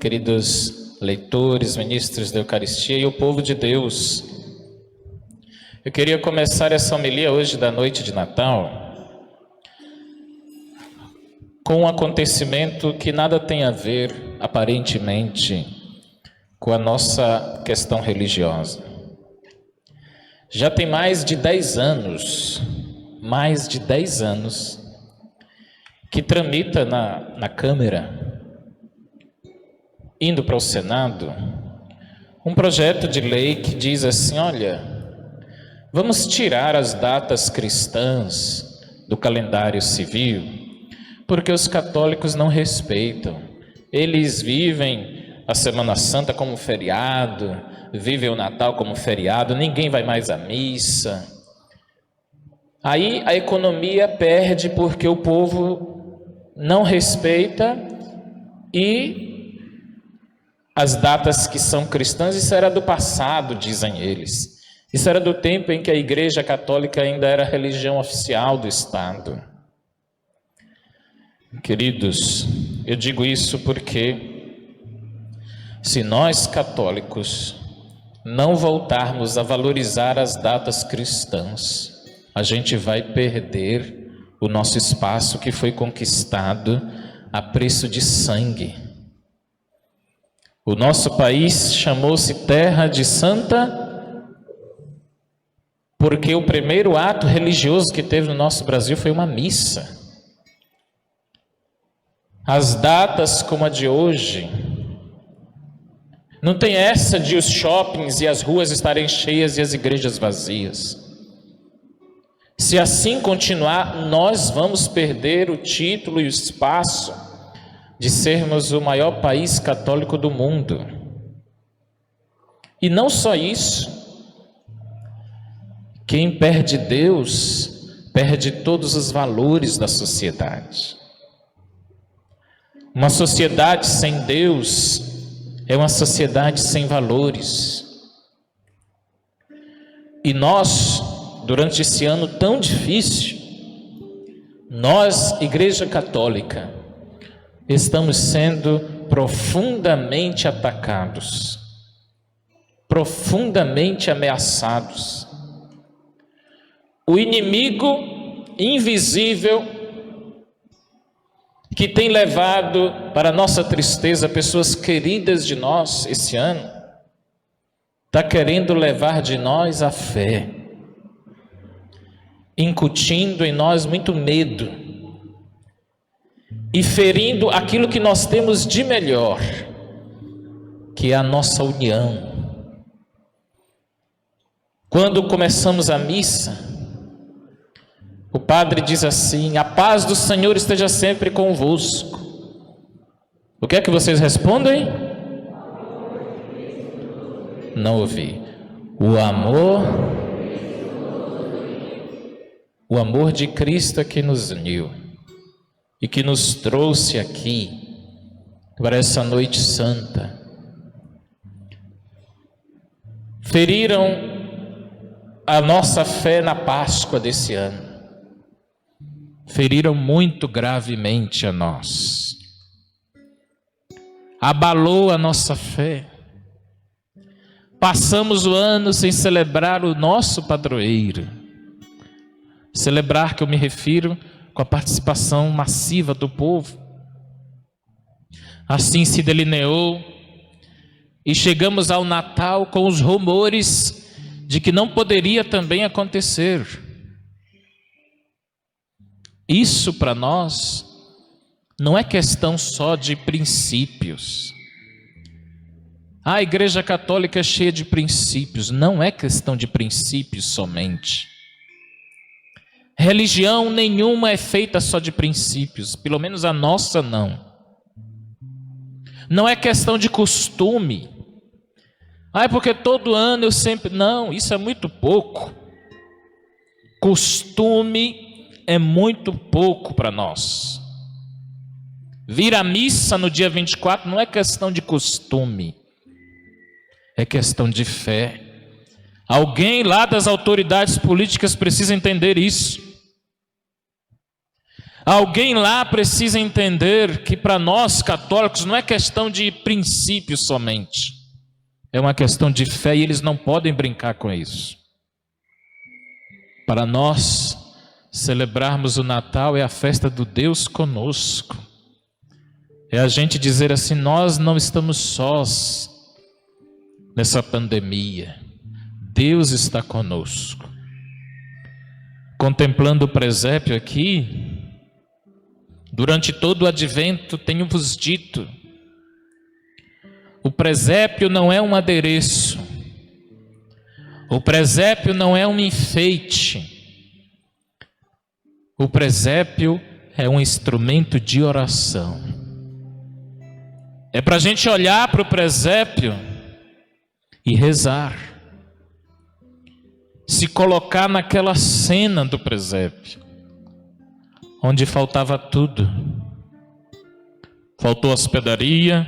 Queridos leitores, ministros da Eucaristia e o povo de Deus, eu queria começar essa homilia hoje da noite de Natal com um acontecimento que nada tem a ver, aparentemente, com a nossa questão religiosa. Já tem mais de 10 anos, que tramita na Câmara, indo para o Senado, um projeto de lei que diz assim: olha, vamos tirar as datas cristãs do calendário civil, porque os católicos não respeitam. Eles vivem a Semana Santa como feriado, vivem o Natal como feriado, ninguém vai mais à missa. Aí a economia perde porque o povo não respeita e as datas que são cristãs, isso era do passado, dizem eles. Isso era do tempo em que a Igreja Católica ainda era a religião oficial do Estado. Queridos, eu digo isso porque se nós católicos não voltarmos a valorizar as datas cristãs, a gente vai perder o nosso espaço que foi conquistado a preço de sangue. O nosso país chamou-se Terra de Santa porque o primeiro ato religioso que teve no nosso Brasil foi uma missa. As datas como a de hoje, não tem essa de os shoppings e as ruas estarem cheias e as igrejas vazias. Se assim continuar, nós vamos perder o título e o espaço de sermos o maior país católico do mundo. E não só isso, quem perde Deus, perde todos os valores da sociedade. Uma sociedade sem Deus é uma sociedade sem valores. E nós, durante esse ano tão difícil, nós, Igreja Católica, estamos sendo profundamente atacados, profundamente ameaçados. O inimigo invisível que tem levado para nossa tristeza pessoas queridas de nós esse ano, está querendo levar de nós a fé, incutindo em nós muito medo e ferindo aquilo que nós temos de melhor, que é a nossa união. Quando começamos a missa, o padre diz assim: a paz do Senhor esteja sempre convosco. O que é que vocês respondem? Não ouvi. O amor de Cristo é que nos uniu e que nos trouxe aqui para essa noite santa. Feriram a nossa fé na Páscoa desse ano. Feriram muito gravemente a nós. Abalou a nossa fé. Passamos o ano sem celebrar o nosso padroeiro. Celebrar, que eu me refiro, com a participação massiva do povo. Assim se delineou e chegamos ao Natal com os rumores de que não poderia também acontecer. Isso para nós não é questão só de princípios. A Igreja Católica é cheia de princípios, não é questão de princípios somente. Religião nenhuma é feita só de princípios, pelo menos a nossa não. Não é questão de costume. É porque todo ano eu sempre... Não, isso é muito pouco. Costume é muito pouco para nós. Vir à missa no dia 24 não é questão de costume, é questão de fé. Alguém lá das autoridades políticas precisa entender isso. Alguém lá precisa entender que para nós católicos não é questão de princípio somente. É uma questão de fé e eles não podem brincar com isso. Para nós, celebrarmos o Natal é a festa do Deus conosco. É a gente dizer assim, nós não estamos sós nessa pandemia. Deus está conosco. Contemplando o presépio aqui, durante todo o advento tenho-vos dito, o presépio não é um adereço, o presépio não é um enfeite, o presépio é um instrumento de oração. É para a gente olhar para o presépio e rezar, se colocar naquela cena do presépio, onde faltava tudo. Faltou hospedaria,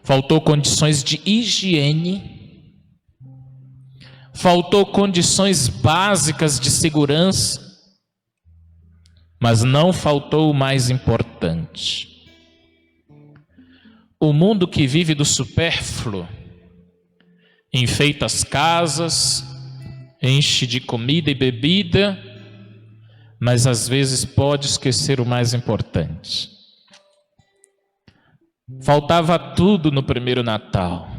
faltou condições de higiene, faltou condições básicas de segurança, mas não faltou o mais importante. O mundo que vive do supérfluo, enfeita as casas, enche de comida e bebida, mas às vezes pode esquecer o mais importante. Faltava tudo no primeiro Natal,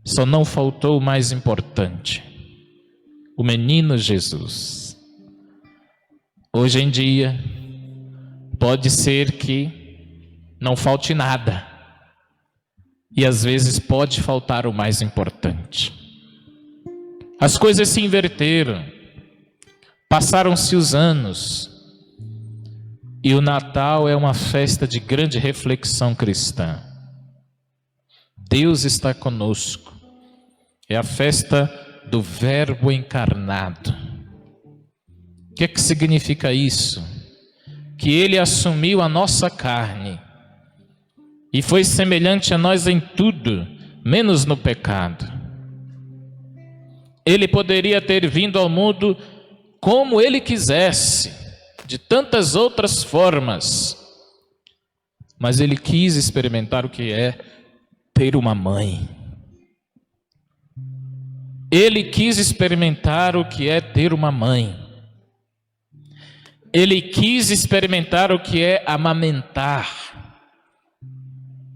só não faltou o mais importante, o menino Jesus. Hoje em dia, pode ser que não falte nada, e às vezes pode faltar o mais importante. As coisas se inverteram, passaram-se os anos, e o Natal é uma festa de grande reflexão cristã. Deus está conosco, é a festa do Verbo encarnado. O que é que significa isso? Que Ele assumiu a nossa carne, e foi semelhante a nós em tudo, menos no pecado. Ele poderia ter vindo ao mundo como Ele quisesse, de tantas outras formas, mas Ele quis experimentar o que é ter uma mãe. Ele quis experimentar o que é ter uma mãe. Ele quis experimentar o que é amamentar,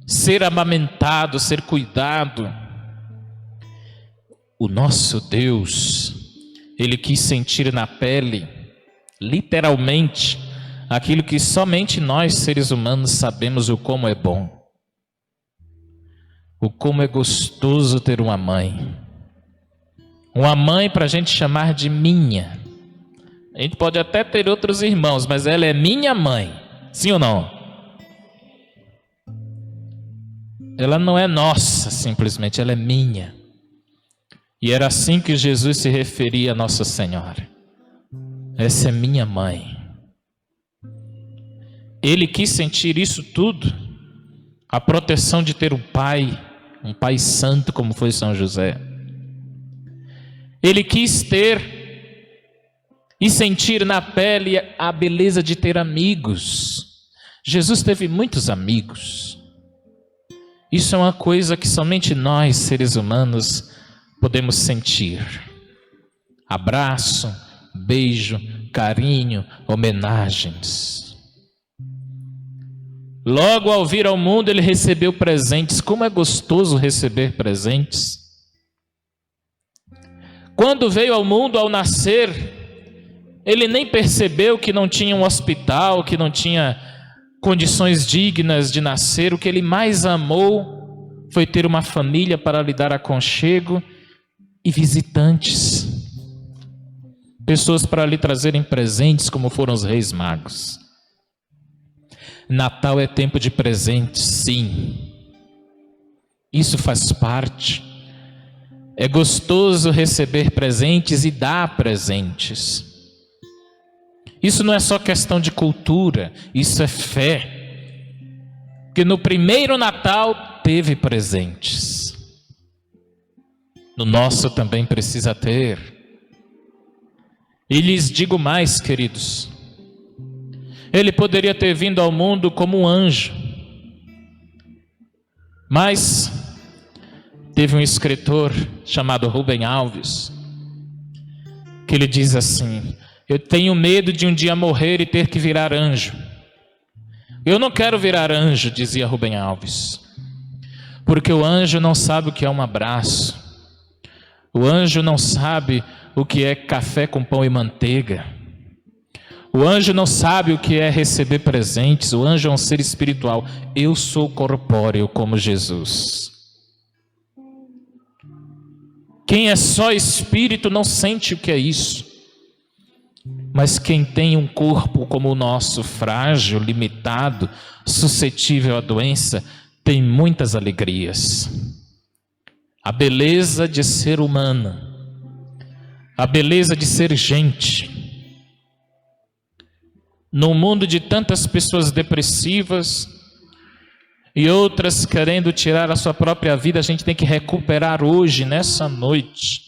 ser amamentado, ser cuidado. O nosso Deus, Ele quis sentir na pele, literalmente, aquilo que somente nós, seres humanos, sabemos o como é bom. O como é gostoso ter uma mãe. Uma mãe para a gente chamar de minha. A gente pode até ter outros irmãos, mas ela é minha mãe. Sim ou não? Ela não é nossa, simplesmente, ela é minha. E era assim que Jesus se referia a Nossa Senhora. Essa é minha mãe. Ele quis sentir isso tudo, a proteção de ter um pai santo como foi São José. Ele quis ter e sentir na pele a beleza de ter amigos. Jesus teve muitos amigos. Isso é uma coisa que somente nós, seres humanos, podemos sentir. Abraço, beijo, carinho, homenagens. Logo ao vir ao mundo, ele recebeu presentes. Como é gostoso receber presentes. Quando veio ao mundo, ao nascer, ele nem percebeu que não tinha um hospital, que não tinha condições dignas de nascer. O que ele mais amou foi ter uma família para lhe dar aconchego e visitantes. Pessoas para lhe trazerem presentes, como foram os reis magos. Natal é tempo de presentes, sim. Isso faz parte. É gostoso receber presentes e dar presentes. Isso não é só questão de cultura, isso é fé. Porque no primeiro Natal teve presentes. No nosso também precisa ter. E lhes digo mais, queridos, Ele poderia ter vindo ao mundo como um anjo. Mas teve um escritor chamado Rubem Alves, que ele diz assim: eu tenho medo de um dia morrer e ter que virar anjo. Eu não quero virar anjo, dizia Rubem Alves, porque o anjo não sabe o que é um abraço. O anjo não sabe o que é café com pão e manteiga. O anjo não sabe o que é receber presentes. O anjo é um ser espiritual. Eu sou corpóreo como Jesus. Quem é só espírito não sente o que é isso. Mas quem tem um corpo como o nosso, frágil, limitado, suscetível à doença, tem muitas alegrias. A beleza de ser humano, a beleza de ser gente. Num mundo de tantas pessoas depressivas e outras querendo tirar a sua própria vida, a gente tem que recuperar hoje, nessa noite,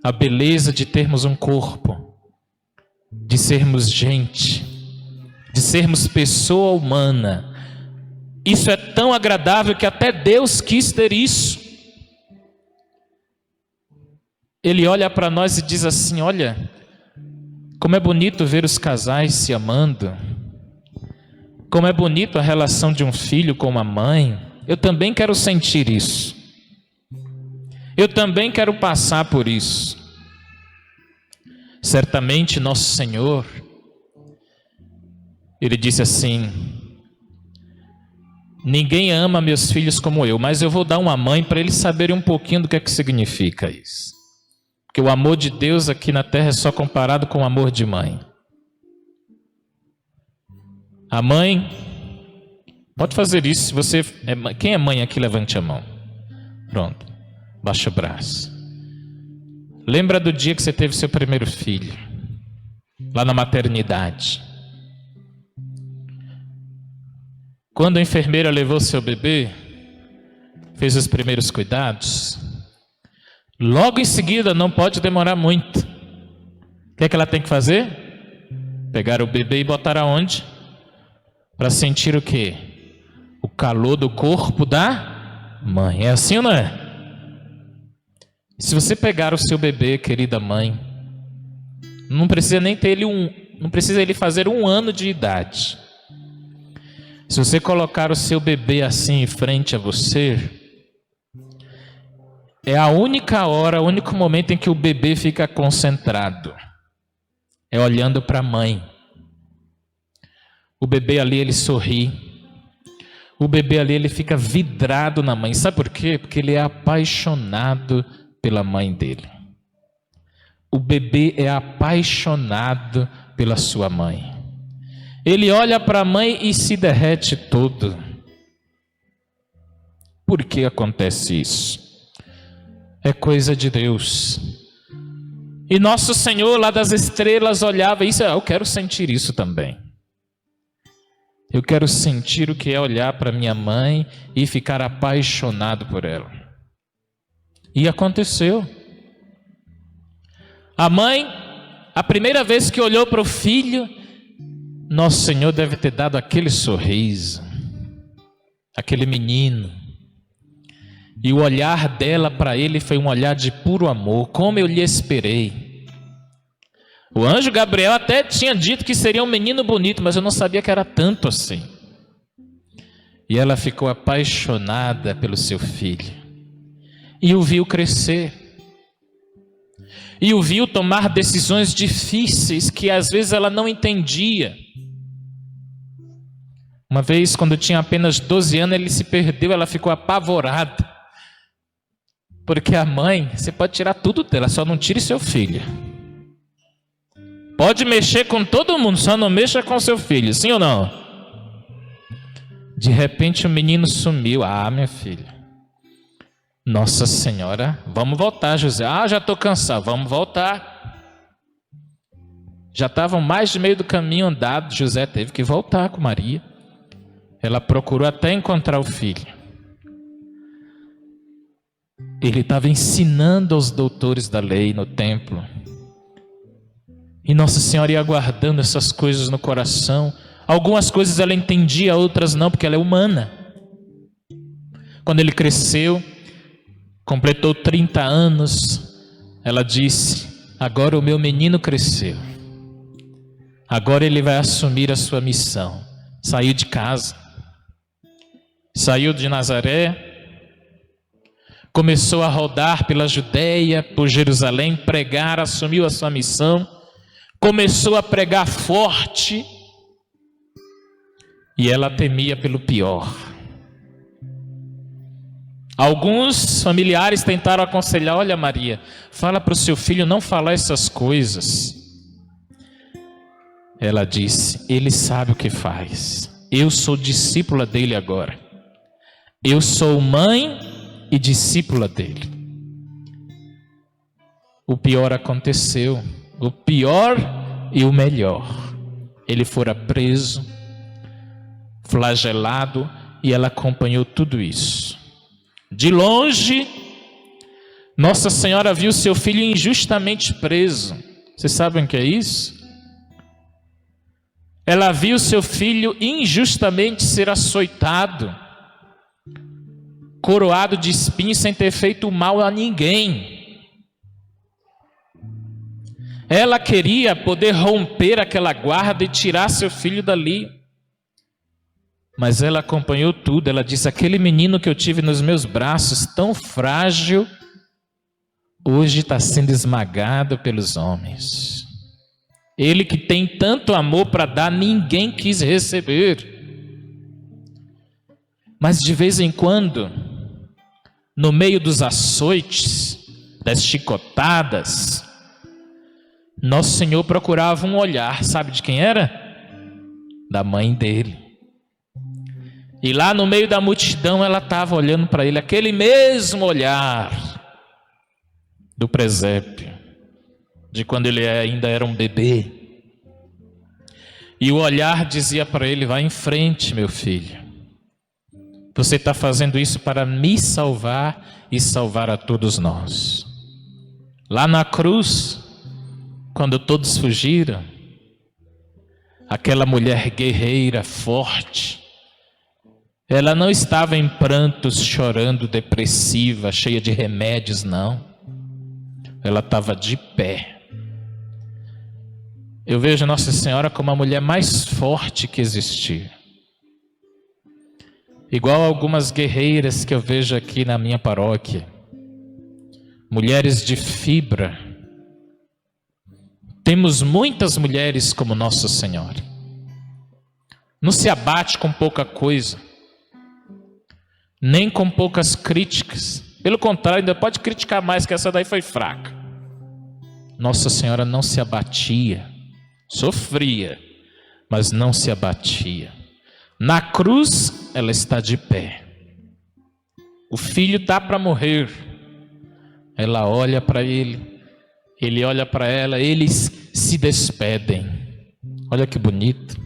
a beleza de termos um corpo, de sermos gente, de sermos pessoa humana. Isso é tão agradável que até Deus quis ter isso. Ele olha para nós e diz assim: olha, como é bonito ver os casais se amando. Como é bonito a relação de um filho com uma mãe. Eu também quero sentir isso. Eu também quero passar por isso. Certamente nosso Senhor, Ele disse assim: ninguém ama meus filhos como eu, mas eu vou dar uma mãe para eles saberem um pouquinho do que é que significa isso. Porque o amor de Deus aqui na terra é só comparado com o amor de mãe. A mãe pode fazer isso. Se você quem é mãe aqui, levante a mão. Pronto, baixa o braço. Lembra do dia que você teve seu primeiro filho, lá na maternidade. Quando a enfermeira levou seu bebê, fez os primeiros cuidados, logo em seguida, não pode demorar muito, o que é que ela tem que fazer? Pegar o bebê e botar aonde? Para sentir o quê? O calor do corpo da mãe. É assim ou não é? Se você pegar o seu bebê, querida mãe, não precisa nem ter não precisa ele fazer 1 ano de idade. Se você colocar o seu bebê assim em frente a você, é a única hora, o único momento em que o bebê fica concentrado. É olhando para a mãe. O bebê ali, ele sorri. O bebê ali, ele fica vidrado na mãe. Sabe por quê? Porque ele é apaixonado pela mãe dele. O bebê é apaixonado pela sua mãe. Ele olha para a mãe e se derrete todo. Por que acontece isso? É coisa de Deus. E nosso Senhor lá das estrelas olhava isso. Eu quero sentir isso também. Eu quero sentir o que é olhar para minha mãe e ficar apaixonado por ela. E aconteceu. A mãe, a primeira vez que olhou para o filho, nosso Senhor deve ter dado aquele sorriso, aquele menino. E o olhar dela para ele foi um olhar de puro amor, como eu lhe esperei. O anjo Gabriel até tinha dito que seria um menino bonito, mas eu não sabia que era tanto assim. E ela ficou apaixonada pelo seu filho. E o viu crescer. E o viu tomar decisões difíceis que às vezes ela não entendia. Uma vez, quando tinha apenas 12 anos, ele se perdeu, ela ficou apavorada. Porque a mãe, você pode tirar tudo dela, só não tire seu filho. Pode mexer com todo mundo, só não mexa com seu filho, sim ou não? De repente o menino sumiu. Ah, minha filha, Nossa Senhora, vamos voltar, José. Ah, já estou cansado, vamos voltar. Já estavam mais de meio do caminho andado, José teve que voltar com Maria. Ela procurou até encontrar o filho. Ele estava ensinando aos doutores da lei no templo. E Nossa Senhora ia guardando essas coisas no coração. Algumas coisas ela entendia, outras não, porque ela é humana. Quando ele cresceu, completou 30 anos, ela disse: agora o meu menino cresceu. Agora ele vai assumir a sua missão. Saiu de casa, saiu de Nazaré, começou a rodar pela Judeia, por Jerusalém, pregar, assumiu a sua missão, começou a pregar forte, e ela temia pelo pior. Alguns familiares tentaram aconselhar: olha, Maria, fala para o seu filho não falar essas coisas. Ela disse: ele sabe o que faz. Eu sou discípula dele agora. Eu sou mãe e discípula dele. O pior aconteceu. O pior e o melhor. Ele fora preso, flagelado, e ela acompanhou tudo isso. De longe, Nossa Senhora viu seu filho injustamente preso. Vocês sabem o que é isso? Ela viu seu filho injustamente ser açoitado, coroado de espinhos sem ter feito mal a ninguém. Ela queria poder romper aquela guarda e tirar seu filho dali. Mas ela acompanhou tudo. Ela disse: aquele menino que eu tive nos meus braços, tão frágil, hoje está sendo esmagado pelos homens. Ele que tem tanto amor para dar, ninguém quis receber. Mas de vez em quando, no meio dos açoites, das chicotadas, Nosso Senhor procurava um olhar. Sabe de quem era? Da mãe dele. E lá no meio da multidão ela estava olhando para ele, aquele mesmo olhar do presépio, de quando ele ainda era um bebê. E o olhar dizia para ele: vai em frente, meu filho. Você está fazendo isso para me salvar e salvar a todos nós. Lá na cruz, quando todos fugiram, aquela mulher guerreira, forte, ela não estava em prantos, chorando, depressiva, cheia de remédios, não. Ela estava de pé. Eu vejo Nossa Senhora como a mulher mais forte que existiu. Igual algumas guerreiras que eu vejo aqui na minha paróquia. Mulheres de fibra. Temos muitas mulheres como Nossa Senhora. Não se abate com pouca coisa, nem com poucas críticas. Pelo contrário, ainda pode criticar mais, que essa daí foi fraca. Nossa Senhora não se abatia, sofria, mas não se abatia. Na cruz, ela está de pé. O filho está para morrer. Ela olha para ele, ele olha para ela, eles se despedem. Olha que bonito.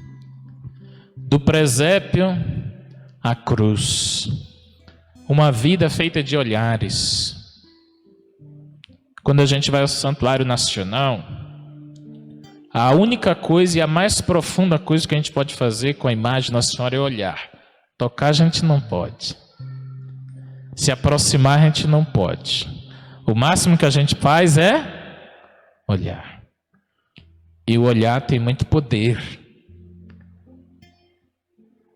Do presépio à cruz. Uma vida feita de olhares. Quando a gente vai ao Santuário Nacional, a única coisa e a mais profunda coisa que a gente pode fazer com a imagem de Nossa Senhora é olhar. Tocar a gente não pode. Se aproximar a gente não pode. O máximo que a gente faz é olhar. E o olhar tem muito poder.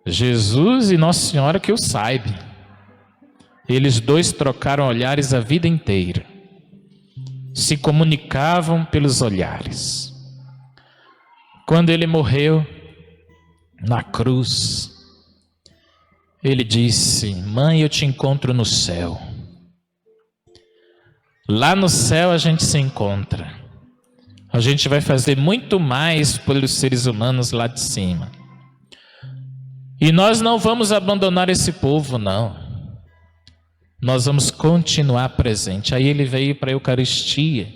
Jesus e Nossa Senhora, que eu saiba, eles dois trocaram olhares a vida inteira. Se comunicavam pelos olhares. Quando ele morreu na cruz, ele disse: mãe, eu te encontro no céu. Lá no céu a gente se encontra. A gente vai fazer muito mais pelos seres humanos lá de cima. E nós não vamos abandonar esse povo, não. Nós vamos continuar presente. Aí ele veio para a Eucaristia.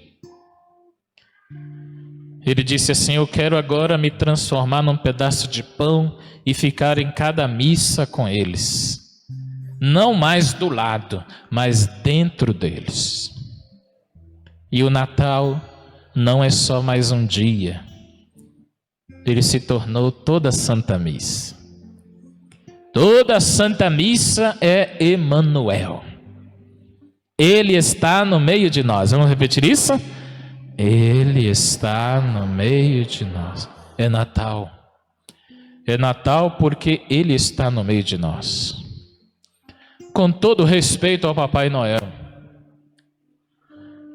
Ele disse assim: eu quero agora me transformar num pedaço de pão e ficar em cada missa com eles. Não mais do lado, mas dentro deles. E o Natal não é só mais um dia. ele se tornou toda a Santa Missa. Toda a Santa Missa é Emanuel. Ele está no meio de nós. Vamos repetir isso? Ele está no meio de nós. É Natal. É Natal porque Ele está no meio de nós. Com todo respeito ao Papai Noel,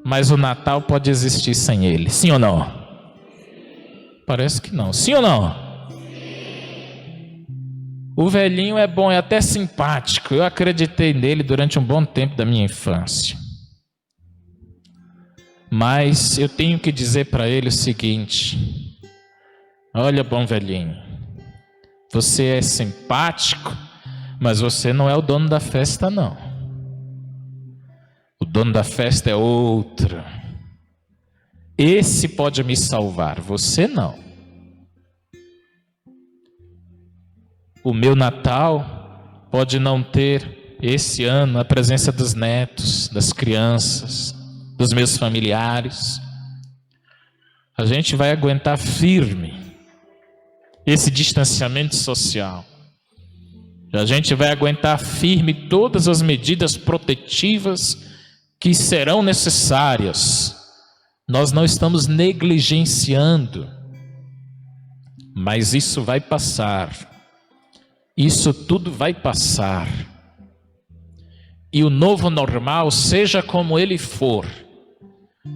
mas o Natal pode existir sem Ele. Sim ou não? Parece que não. Sim ou não? O velhinho é bom, é até simpático. Eu acreditei nele durante um bom tempo da minha infância. Mas eu tenho que dizer para ele o seguinte: olha, bom velhinho, você é simpático, mas você não é o dono da festa, não. O dono da festa é outro. Esse pode me salvar, você não. O meu Natal pode não ter esse ano a presença dos netos, das crianças, dos meus familiares. A gente vai aguentar firme esse distanciamento social. A gente vai aguentar firme todas as medidas protetivas que serão necessárias. Nós não estamos negligenciando, mas isso vai passar. Isso tudo vai passar. E o novo normal, seja como ele for,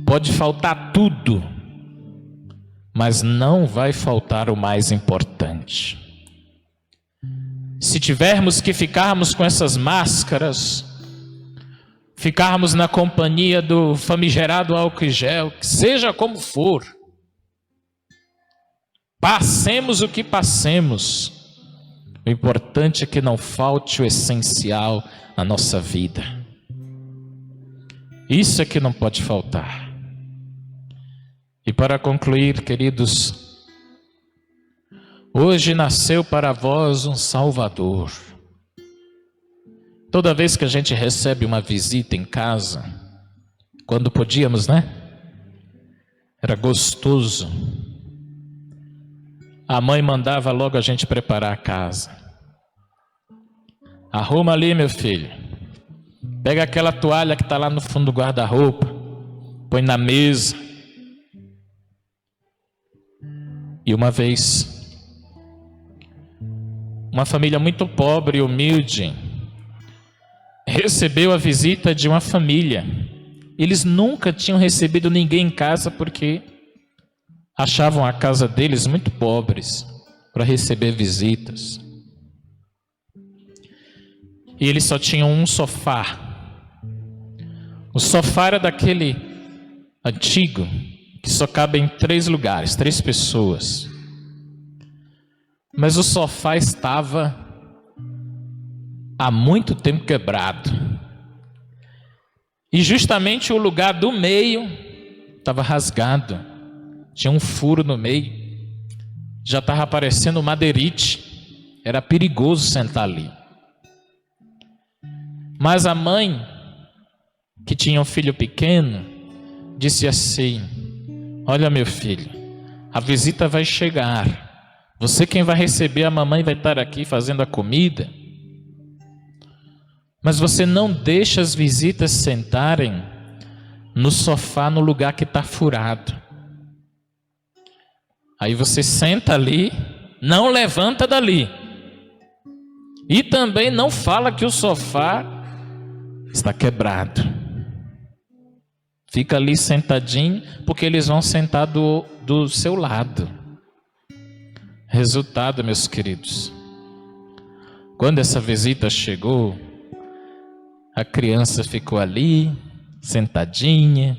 pode faltar tudo, mas não vai faltar o mais importante. Se tivermos que ficarmos com essas máscaras, ficarmos na companhia do famigerado álcool e gel, seja como for, passemos o que passemos, o importante é que não falte o essencial na nossa vida. Isso é que não pode faltar. E para concluir, queridos, hoje nasceu para vós um Salvador. Toda vez que a gente recebe uma visita em casa, quando podíamos, né? Era gostoso. A mãe mandava logo a gente preparar a casa. Arruma ali, meu filho. Pega aquela toalha que está lá no fundo do guarda-roupa. Põe na mesa. E uma vez, uma família muito pobre e humilde recebeu a visita de uma família. Eles nunca tinham recebido ninguém em casa porque achavam a casa deles muito pobres para receber visitas. E eles só tinham um sofá. O sofá era daquele antigo que só cabe em 3 lugares, 3 pessoas. Mas o sofá estava há muito tempo quebrado. E justamente o lugar do meio estava rasgado. Tinha um furo no meio. Já estava aparecendo madeirite. Era perigoso sentar ali. Mas a mãe, que tinha um filho pequeno, disse assim: olha, meu filho, a visita vai chegar. Você quem vai receber, a mamãe vai estar aqui fazendo a comida. Mas você não deixa as visitas sentarem no sofá no lugar que está furado. Aí você senta ali, não levanta dali. E também não fala que o sofá está quebrado. Fica ali sentadinho, porque eles vão sentar do seu lado. Resultado, meus queridos, quando essa visita chegou, a criança ficou ali, sentadinha.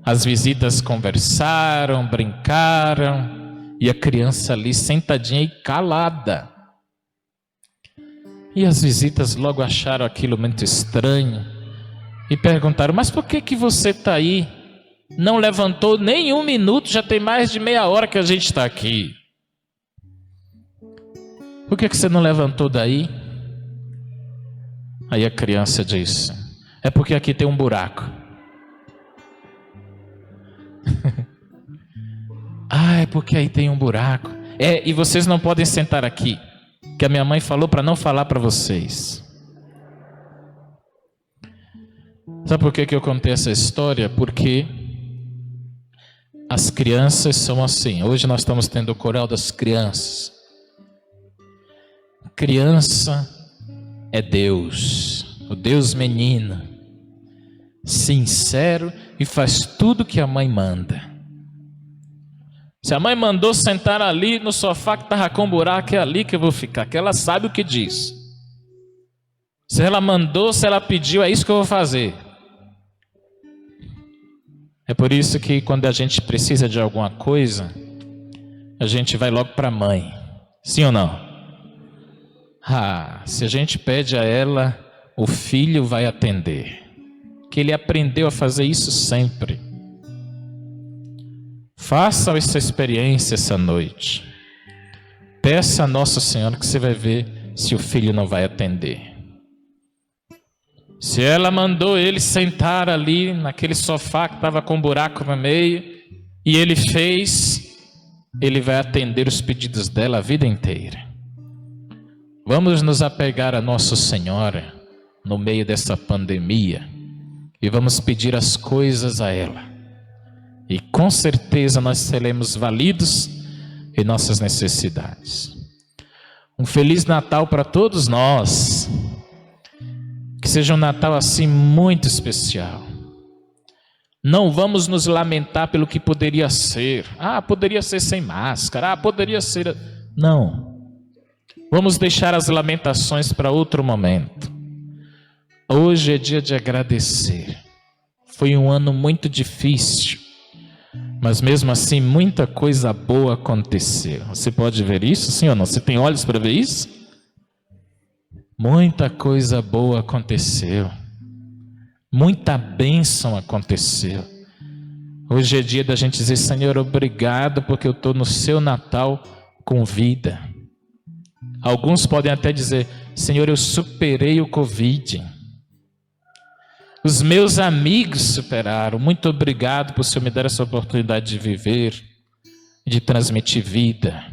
As visitas conversaram, brincaram, e a criança ali sentadinha e calada. E as visitas logo acharam aquilo muito estranho e perguntaram: mas por que você está aí? Não levantou nem 1 minuto, já tem mais de meia hora que a gente está aqui. Por que você não levantou daí? Aí a criança disse: é porque aqui tem um buraco. porque aí tem um buraco. E vocês não podem sentar aqui, que a minha mãe falou para não falar para vocês. Sabe por que eu contei essa história? Porque as crianças são assim. Hoje nós estamos tendo o coral das crianças. Criança é Deus, o Deus menino, sincero e faz tudo que a mãe manda. Se a mãe mandou sentar ali no sofá que estava com buraco, é ali que eu vou ficar, que ela sabe o que diz. Se ela mandou, se ela pediu, é isso que eu vou fazer. É por isso que quando a gente precisa de alguma coisa, a gente vai logo para a mãe. Sim ou não? Se a gente pede a ela, o filho vai atender. Que ele aprendeu a fazer isso sempre. Faça essa experiência essa noite. Peça a Nossa Senhora que você vai ver se o filho não vai atender. Se ela mandou ele sentar ali naquele sofá que estava com um buraco no meio, e ele fez, ele vai atender os pedidos dela a vida inteira. Vamos nos apegar a Nossa Senhora no meio dessa pandemia e vamos pedir as coisas a ela. E com certeza nós seremos validos em nossas necessidades. Um Feliz Natal para todos nós. Que seja um Natal assim muito especial. Não vamos nos lamentar pelo que poderia ser. Poderia ser sem máscara. Poderia ser... Não. Vamos deixar as lamentações para outro momento. Hoje é dia de agradecer. Foi um ano muito difícil, mas mesmo assim muita coisa boa aconteceu. Você pode ver isso, sim ou não? Você tem olhos para ver isso? Muita coisa boa aconteceu. Muita bênção aconteceu. Hoje é dia da gente dizer: Senhor, obrigado porque eu estou no seu Natal com vida. Alguns podem até dizer: Senhor, eu superei o Covid. Os meus amigos superaram. Muito obrigado por o Senhor me dar essa oportunidade de viver, de transmitir vida.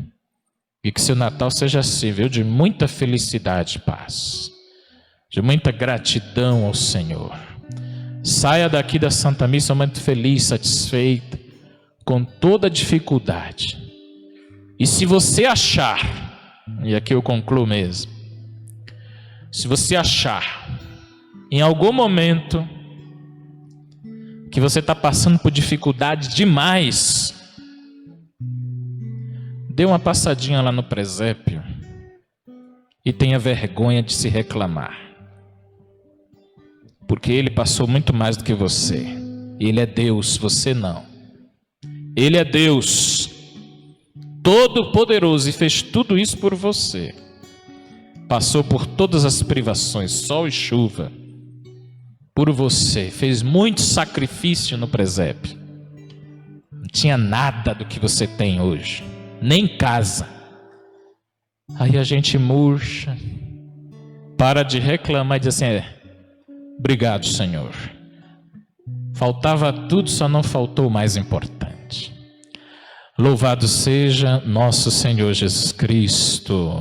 E que seu Natal seja assim, viu? De muita felicidade e paz. De muita gratidão ao Senhor. Saia daqui da Santa Missa muito feliz, satisfeito, com toda a dificuldade. E se você achar, e aqui eu concluo mesmo, se você achar, em algum momento, que você está passando por dificuldade demais, dê uma passadinha lá no presépio e tenha vergonha de se reclamar. Porque Ele passou muito mais do que você. Ele é Deus, você não. Ele é Deus, Todo-Poderoso, e fez tudo isso por você. Passou por todas as privações, sol e chuva, por você. Fez muito sacrifício no presépio. Não tinha nada do que você tem hoje. Nem casa. Aí a gente murcha, para de reclamar e diz assim: obrigado, Senhor. Faltava tudo, só não faltou o mais importante. Louvado seja nosso Senhor Jesus Cristo.